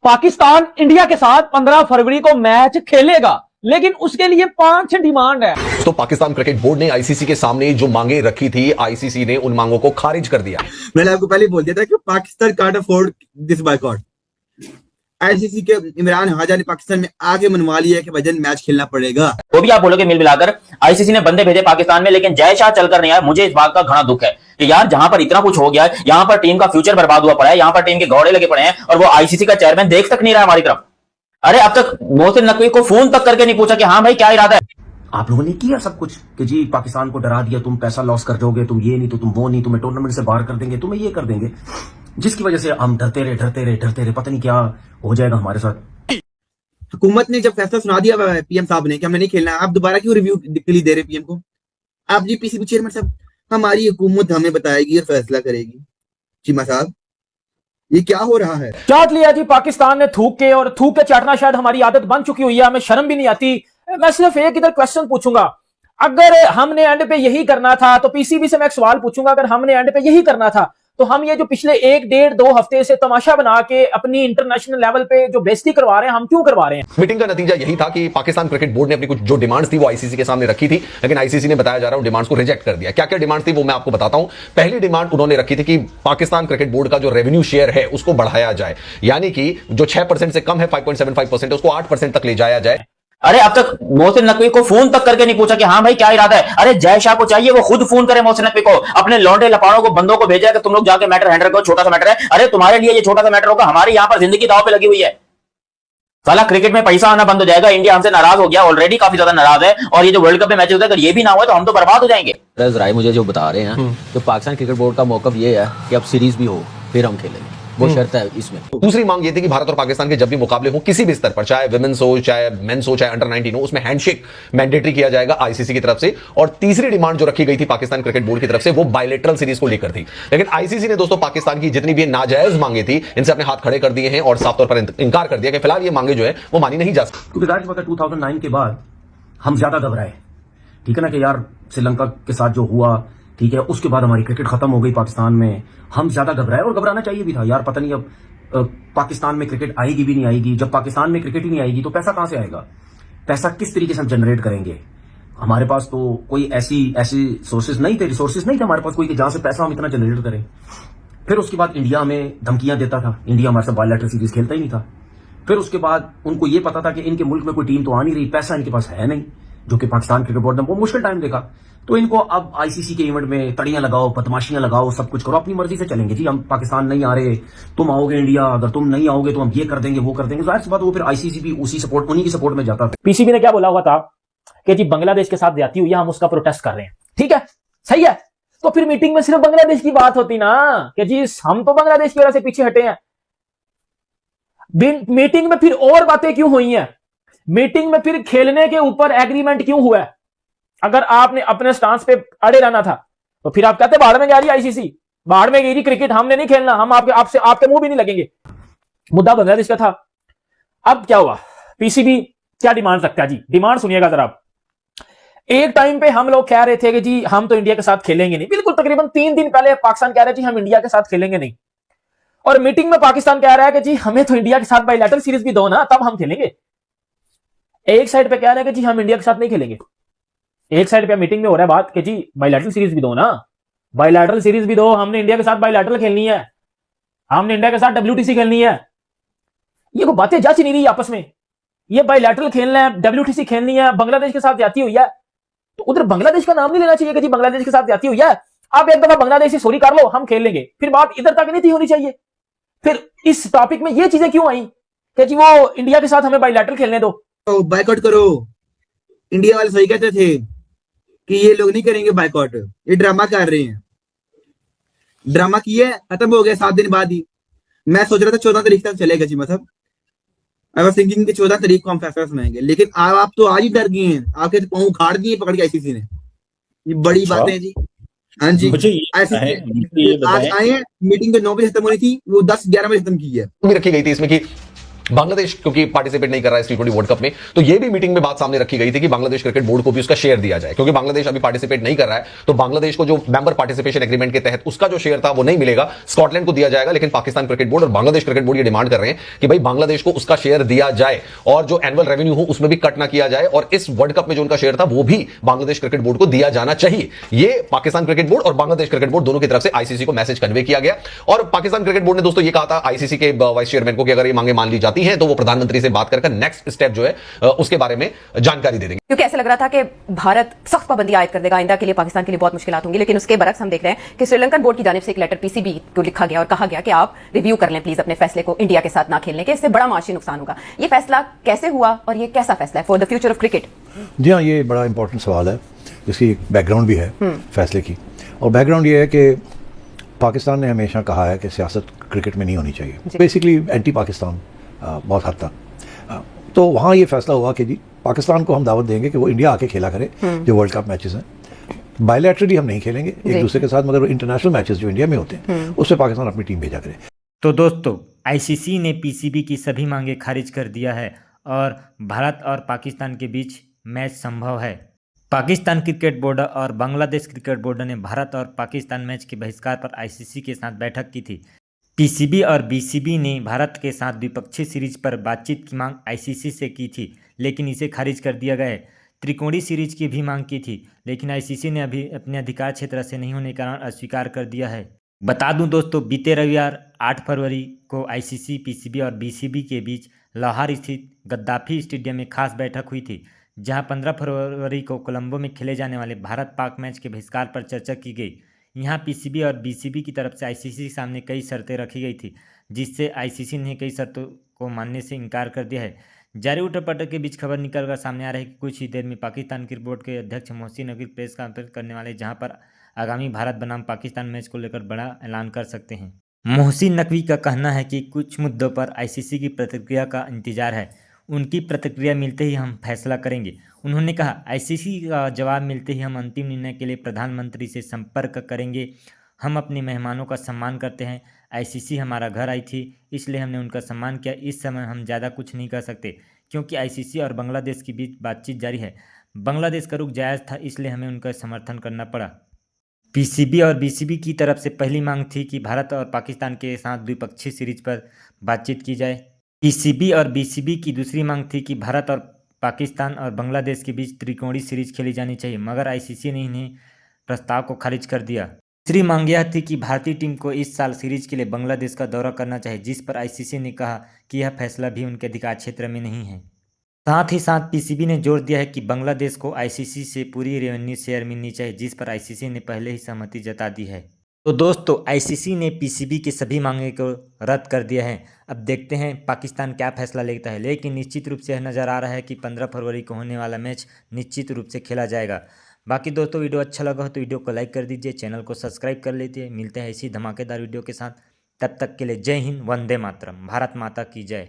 Pakistan India के साथ 15 फरवरी को मैच खेलेगा, लेकिन उसके लिए 5 डिमांड है। तो पाकिस्तान क्रिकेट बोर्ड ने आईसीसी के सामने जो मांगे रखी थी, आईसीसी ने उन मांगों को खारिज कर दिया। मैंने आपको पहले बोल दिया था कि Pakistan can't afford this boycott. ICC के इमरान हाजा ने पाकिस्तान में आगे मनवा लिया कि भजन मैच खेलना पड़ेगा। वो भी आप बोलोगे मिल मिलाकर आईसीसी ने बंदे भेजे पाकिस्तान में, लेकिन जय शाह चलकर नहीं आया। मुझे इस बात का घना दुख है कि यार जहां पर इतना कुछ हो गया है, यहां पर टीम का फ्यूचर बर्बाद हुआ पड़ा है, यहां पर टीम के घोड़े लगे पड़े हैं और वो आईसीसी का चेयरमैन देख तक नहीं रहा हमारी तरफ। अरे अब तक मोहसिन नकवी को फोन तक करके नहीं पूछा कि हाँ भाई क्या इरादा है। आप लोगों ने किया सब कुछ कि जी पाकिस्तान को डरा दिया, तुम पैसा लॉस कर दोगे, तुम ये नहीं तो तुम वो नहीं, तुम्हें टूर्नामेंट से बाहर कर देंगे, तुम्हें ये कर देंगे, जिसकी वजह से हम डरते रहे, पता नहीं क्या हो जाएगा हमारे साथ। हुकूमत ने जब फैसला सुना दिया पीएम साहब ने कि हमने नहीं खेलना, आप दोबारा क्यों रिव्यू के लिए दे रहे पीएम को? आप जी पीसीबी चेयरमैन साहब, हमारी हुकूमत हमें बताएगी और फैसला करेगी। चीमा साहब ये क्या हो रहा है? चाट लिया जी पाकिस्तान ने थूक के, और थूक के चाटना शायद हमारी आदत बन चुकी हुई है, हमें शर्म भी नहीं आती। मैं सिर्फ एक इधर क्वेश्चन पूछूंगा, अगर हमने एंड पे यही करना था तो पीसीबी से मैं एक सवाल पूछूंगा, अगर हमने एंड पे यही करना था तो हम ये जो पिछले 1-1.5-2 हफ्ते से तमाशा बना के अपनी इंटरनेशनल लेवल पे जो बेइज्जती करवा रहे हैं, हम क्यों करवा रहे हैं? मीटिंग का नतीजा यही था कि पाकिस्तान क्रिकेट बोर्ड ने अपनी कुछ जो डिमांड्स थी वो आईसीसी के सामने रखी थी, लेकिन आईसीसी ने बताया जा रहा है डिमांड्स को रिजेक्ट कर दिया। क्या क्या डिमांड थी वो मैं आपको बताता हूं। पहली डिमांड उन्होंने रखी थी कि पाकिस्तान क्रिकेट बोर्ड का जो रेवेन्यू शेयर है उसको बढ़ाया जाए, यानी कि जो 6% से कम है 5.75% उसको 8% तक ले जाया जाए। अरे अब तक मोहसिन नकवी को फोन तक करके नहीं पूछा कि हाँ भाई क्या इरादा है। अरे जय शाह को चाहिए वो खुद फोन करे मोहसिन नकवी को, अपने लौंडे लपाड़ों को बंदों को भेजा कि तुम लोग जाके मैटर हैंडल करो, छोटा सा मैटर है। अरे तुम्हारे लिए ये छोटा सा मैटर होगा, हमारे यहाँ पर जिंदगी दांव पे लगी हुई है। साला क्रिकेट में पैसा आना बंद हो जाएगा। इंडिया हमसे नाराज हो गया, ऑलरेडी काफी ज्यादा नाराज है, और ये जो वर्ल्ड कप में मैच होता है अगर ये भी ना हुआ तो हम तो बर्बाद हो जाएंगे। राय मुझे जो बता रहे हैं तो पाकिस्तान क्रिकेट बोर्ड का मौकफ ये है कि अब सीरीज भी हो फिर हम खेलेंगे, वो शर्त है इसमें। दूसरी मांग ये थी कि भारत और पाकिस्तान के जब भी मुकाबले हो किसी भी स्तर पर, चाहे विमेंस हो, चाहे मेंस हो, चाहे अंडर 19 हो, उसमें हैंडशेक मैंडेटरी किया जाएगा आईसीसी की तरफ से। और तीसरी डिमांड जो रखी गई थी पाकिस्तान क्रिकेट बोर्ड की तरफ से वो बायलैटरल सीरीज को लेकर थी, लेकिन आईसीसी ने दोस्तों पाकिस्तान की जितनी भी नाजायज मांगे थी इनसे अपने हाथ खड़े कर दिए हैं और साफ तौर पर इंकार कर दिया कि फिलहाल ये मांगे जो है वो मानी नहीं जा सकती। क्योंकि जाहिर बात है 2009 के बाद हम ज्यादा घबराए, ठीक है ना, कि यार श्रीलंका के साथ जो हुआ, ठीक है, उसके बाद हमारी क्रिकेट खत्म हो गई पाकिस्तान में, हम ज्यादा घबराए और घबराना चाहिए भी था यार। पता नहीं अब पाकिस्तान में क्रिकेट आएगी भी नहीं आएगी। जब पाकिस्तान में क्रिकेट ही नहीं आएगी तो पैसा कहां से आएगा? पैसा किस तरीके से हम जनरेट करेंगे? हमारे पास तो कोई ऐसी सोर्सेज नहीं थे, रिसोर्सेज नहीं थे हमारे पास कोई कि जहां से पैसा हम इतना जनरेट करें। फिर उसके बाद इंडिया हमें धमकियां देता था, इंडिया हमारे साथ बायलैटरल सीरीज खेलता ही नहीं था। फिर उसके बाद उनको ये पता था कि इनके मुल्क में कोई टीम तो आ नहीं रही, पैसा इनके पास है नहीं, जो कि पाकिस्तान क्रिकेट बोर्ड ने वो मुश्किल टाइम देखा। तो इनको अब आईसीसी के इवेंट में तड़ियां लगाओ, बदमाशियां लगाओ, सब कुछ करो, अपनी मर्जी से चलेंगे जी। हम पाकिस्तान नहीं आ रहे, तुम आओगे इंडिया, अगर तुम नहीं आओगे तो हम ये कर देंगे वो कर देंगे। जाहिर सी बात वो फिर आईसीसी भी उन्हीं की सपोर्ट में जाता था। पीसीबी ने क्या बोला हुआ था कि जी बांग्लादेश के साथ ज्यादती हुई है, हम उसका प्रोटेस्ट कर रहे हैं, ठीक है, सही है। तो फिर मीटिंग में सिर्फ बांग्लादेश की बात होती ना कि जी हम तो बांग्लादेश की वजह से पीछे हटे हैं। मीटिंग में फिर और बातें क्यों हुई हैं? मीटिंग में फिर खेलने के ऊपर एग्रीमेंट क्यों हुआ है? अगर आपने अपने स्टांस पे अड़े रहना था तो फिर आप कहते बाहर में जा रही आईसीसी, बाहर में गई रही क्रिकेट, हमने नहीं खेलना, हम आपके मुंह भी नहीं लगेंगे। मुद्दा बांग्लादेश का था। अब क्या हुआ? पीसीबी क्या डिमांड रखता है जी? डिमांड सुनिएगा जरा। एक टाइम पे हम लोग कह रहे थे कि जी हम तो इंडिया के साथ खेलेंगे नहीं, बिल्कुल तकरीबन 3 दिन पहले पाकिस्तान कह रहे थे हम इंडिया के साथ खेलेंगे नहीं, और मीटिंग में पाकिस्तान कह रहा है कि जी हमें तो इंडिया के साथ बायलैटरल सीरीज भी दो ना, तब हम खेलेंगे। एक साइड पे कह रहे हैं कि जी हम इंडिया के साथ नहीं खेलेंगे, एक साइड पे मीटिंग में हो रहा है बात कि जी बायलैटरल सीरीज भी दो ना, बायलैटरल सीरीज भी दो, हमने इंडिया के साथ बायलैटरल खेलनी है, हमने इंडिया के साथ डब्ल्यूटीसी खेलनी है। ये कोई बातें जच नहीं रही आपस में। ये बायलैटरल खेलना है, डब्ल्यूटीसी खेलनी है, बांग्लादेश के साथ जाती हुई है, तो उधर बांग्लादेश का नाम नहीं लेना चाहिए कि जी बांग्लादेश के साथ जाती हुई है। आप एक दफा बांग्लादेश से सॉरी कर लो, हम खेल लेंगे, फिर बात इधर तक नहीं थी होनी चाहिए। फिर इस टॉपिक में ये चीजें क्यों आई कि जी वो इंडिया के साथ हमें बायलैटरल खेलने दो, बायकॉट करो। इंडिया वाले सही कहते थे कि ये लोग नहीं करेंगे बायकॉट, ये ड्रामा कर रहे हैं। ड्रामा किया, खत्म हो गया 7 दिन बाद ही। मैं सोच रहा था 14 तारीख तक चलेगा जी, मतलब आई वाज थिंकिंग कि 14 तारीख को हम फैसला सुनाएंगे, लेकिन आप तो आज ही डर गए हैं, आपके पांव उखाड़ दिए पकड़ के आईसीसी ने। ये बड़ी बात है जी। हाँ जी, आज आए हैं, मीटिंग तो 9 बजे खत्म होनी थी, वो 10-11 बजे खत्म की है। भी रखी गई थी इसमें कि बांग्लादेश क्योंकि पार्टिसिपेट नहीं कर रहा है T20 वर्ल्ड कप में, तो ये भी मीटिंग में बात सामने रखी गई थी कि बांग्लादेश क्रिकेट बोर्ड को भी उसका शेयर दिया जाए, क्योंकि बांग्लादेश अभी पार्टिसिपेट नहीं कर रहा है, तो बांग्लादेश को जो मेंबर पार्टिसिपेशन एग्रीमेंट के तहत उसका जो शेयर था वो नहीं मिलेगा, स्कॉटलैंड को दिया जाएगा। लेकिन पाकिस्तान क्रिकेट बोर्ड और बांग्लादेश क्रिकेट बोर्ड ये डिमांड कर रहे हैं कि भाई बांग्लादेश को उसका शेयर दिया जाए और जो एनुअल रेवेन्यू हो उसमें भी कट ना किया जाए, और इस वर्ल्ड कप में जो उनका शेयर था वो भी बांग्लादेश क्रिकेट बोर्ड को दिया जाना चाहिए। ये पाकिस्तान क्रिकेट बोर्ड और बांग्लादेश क्रिकेट बोर्ड दोनों की तरफ से आईसीसी को मैसेज कन्वे किया गया। और पाकिस्तान क्रिकेट बोर्ड ने दोस्तों ये कहा था आईसीसी के वाइस चेयरमैन को कि अगर ये मांगे मान ली जाती हैं तो वो प्रधानमंत्री से बात करके नेक्स्ट स्टेप जो है उसके बारे में जानकारी दे देंगे। क्योंकि ऐसा लग रहा था कि भारत सख्त पाबंदी आयद कर देगा, आइंदा के लिए पाकिस्तान के लिए बहुत मुश्किल होंगी, लेकिन उसके बरक्स हम देख रहे हैं कि श्रीलंकन बोर्ड की जानिब से एक लेटर पीसीबी को लिखा गया और कहा गया कि आप रिव्यू कर लें प्लीज अपने फैसले को इंडिया के साथ ना खेलने के, इससे बड़ा माशी नुकसान होगा। ये फैसला कैसे हुआ और ये कैसा फैसला है for the future of cricket? जी हाँ, ये बड़ा इंपॉर्टेंट सवाल है, इसकी एक बैकग्राउंड भी है फैसले की। और बैकग्राउंड ये है कि पाकिस्तान ने हमेशा कहा है कि सियासत क्रिकेट में नहीं होनी चाहिए, बेसिकली एंटी पाकिस्तान बहुत हद तक। तो वहाँ ये फैसला हुआ कि जी पाकिस्तान को हम दावत देंगे कि वो इंडिया आके खेला करे जो वर्ल्ड कप मैचेस हैं। बायलैटरली हम नहीं खेलेंगे एक दूसरे के साथ, मगर इंटरनेशनल मैचेस जो इंडिया में होते हैं उसमें पाकिस्तान अपनी टीम भेजा करे। तो दोस्तों, आईसीसी ने पीसीबी की सभी मांगे खारिज कर दिया है और भारत और पाकिस्तान के बीच मैच संभव है। पाकिस्तान क्रिकेट बोर्ड और बांग्लादेश क्रिकेट बोर्ड ने भारत और पाकिस्तान मैच के बहिष्कार पर आईसीसी के साथ बैठक की थी। पीसीबी और बीसीबी ने भारत के साथ द्विपक्षीय सीरीज पर बातचीत की मांग आईसीसी से की थी, लेकिन इसे खारिज कर दिया गया है। त्रिकोणीय सीरीज की भी मांग की थी, लेकिन आईसीसी ने अभी अपने अधिकार क्षेत्र से नहीं होने के कारण अस्वीकार कर दिया है। बता दूं दोस्तों, बीते रविवार 8 फरवरी को आईसीसी, पीसीबी और बीसीबी के बीच लाहौर स्थित गद्दाफी स्टेडियम में खास बैठक हुई थी, जहां 15 फरवरी को कोलंबो में खेले जाने वाले भारत पाक मैच के बहिष्कार पर चर्चा की गई। यहां पीसीबी और बीसीबी की तरफ से आईसीसी के सामने कई शर्तें रखी गई थी, जिससे आईसीसी ने कई शर्तों को मानने से इनकार कर दिया है। जारी उठक-पटक के बीच खबर निकलकर सामने आ रही है कि कुछ ही देर में पाकिस्तान क्रिकेट बोर्ड के अध्यक्ष मोहसिन नकवी प्रेस कॉन्फ्रेंस करने वाले, जहां पर आगामी भारत बनाम पाकिस्तान मैच को लेकर बड़ा ऐलान कर सकते हैं। मोहसिन नकवी का कहना है कि कुछ मुद्दों पर आईसीसी की प्रतिक्रिया का इंतजार है, उनकी प्रतिक्रिया मिलते ही हम फैसला करेंगे। उन्होंने कहा, आईसीसी का जवाब मिलते ही हम अंतिम निर्णय के लिए प्रधानमंत्री से संपर्क करेंगे। हम अपने मेहमानों का सम्मान करते हैं। आईसीसी हमारा घर आई थी, इसलिए हमने उनका सम्मान किया। इस समय हम ज़्यादा कुछ नहीं कर सकते क्योंकि आईसीसी और बांग्लादेश के बीच बातचीत जारी है। बांग्लादेश का रुख जायज़ था, इसलिए हमें उनका समर्थन करना पड़ा। पीसीबी और बीसीबी की तरफ से पहली मांग थी कि भारत और पाकिस्तान के साथ द्विपक्षीय सीरीज पर बातचीत की जाए। पीसीबी और बीसीबी की दूसरी मांग थी कि भारत और पाकिस्तान और बांग्लादेश के बीच त्रिकोणीय सीरीज खेली जानी चाहिए, मगर आईसीसी ने इन्हें प्रस्ताव को खारिज कर दिया। तीसरी मांग यह थी कि भारतीय टीम को इस साल सीरीज के लिए बांग्लादेश का दौरा करना चाहिए, जिस पर आईसीसी ने कहा कि यह फैसला भी उनके अधिकार क्षेत्र में नहीं है। साथ ही साथ पीसीबी ने जोर दिया है कि बांग्लादेश को आईसीसी से पूरी रेवेन्यू शेयर मिलनी चाहिए, जिस पर आईसीसी ने पहले ही सहमति जता दी है। तो दोस्तों, आईसीसी ने पीसीबी की सभी मांगे को रद्द कर दिया है। अब देखते हैं पाकिस्तान क्या फैसला लेता है, लेकिन निश्चित रूप से यह नज़र आ रहा है कि 15 फरवरी को होने वाला मैच निश्चित रूप से खेला जाएगा। बाकी दोस्तों, वीडियो अच्छा लगा हो तो वीडियो को लाइक कर दीजिए, चैनल को सब्सक्राइब कर लीजिए। मिलते हैं इसी धमाकेदार वीडियो के साथ, तब तक के लिए जय हिंद, वंदे मातरम, भारत माता की जय।